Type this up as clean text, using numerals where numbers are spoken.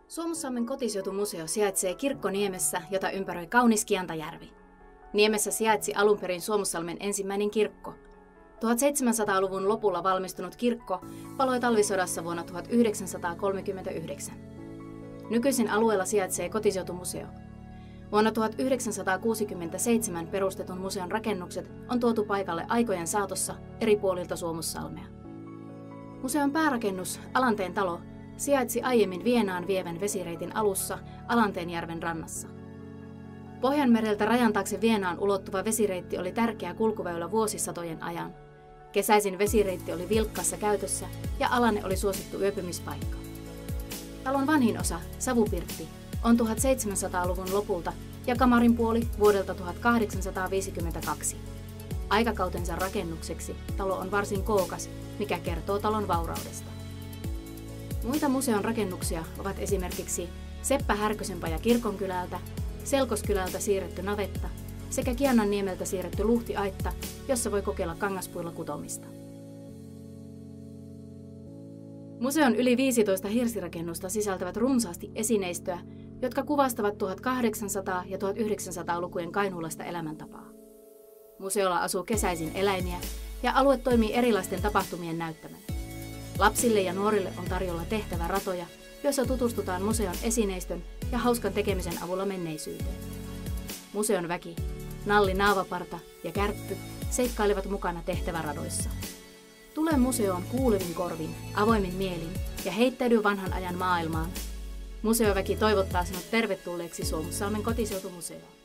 Suomussalmen kotiseutumuseo sijaitsee Kirkkoniemessä, jota ympäröi kaunis Kiantajärvi. Niemessä sijaitsi alun perin Suomussalmen ensimmäinen kirkko. 1700-luvun lopulla valmistunut kirkko paloi talvisodassa vuonna 1939. Nykyisin alueella sijaitsee kotiseutumuseo. Vuonna 1967 perustetun museon rakennukset on tuotu paikalle aikojen saatossa eri puolilta Suomussalmea. Museon päärakennus, Alanteen talo, sijaitsi aiemmin Vienaan vievän vesireitin alussa Alanteenjärven rannassa. Pohjanmereltä rajan taakse Vienaan ulottuva vesireitti oli tärkeä kulkuväylä vuosisatojen ajan. Kesäisin vesireitti oli vilkkaassa käytössä ja Alanne oli suosittu yöpymispaikka. Talon vanhin osa, savupirtti, on 1700-luvun lopulta ja kamarin puoli vuodelta 1852. Aikakautensa rakennukseksi talo on varsin kookas, mikä kertoo talon vauraudesta. Muita museon rakennuksia ovat esimerkiksi Seppä Härkösenpaja Kirkonkylältä, Selkoskylältä siirretty navetta sekä Kiannanniemeltä siirretty luhtiaitta, jossa voi kokeilla kangaspuilla kutomista. Museon yli 15 hirsirakennusta sisältävät runsaasti esineistöä, jotka kuvastavat 1800- ja 1900-lukujen kainuulaista elämäntapaa. Museolla asuu kesäisin eläimiä ja alue toimii erilaisten tapahtumien näyttämänä. Lapsille ja nuorille on tarjolla tehtäväratoja, joissa tutustutaan museon esineistön ja hauskan tekemisen avulla menneisyyteen. Museon väki, Nalli Naavaparta ja Kärppy seikkailevat mukana tehtäväradoissa. Tule museoon kuulevin korvin, avoimin mielin ja heittäydy vanhan ajan maailmaan. Museoväki toivottaa sinut tervetulleeksi Suomussalmen kotiseutumuseoon.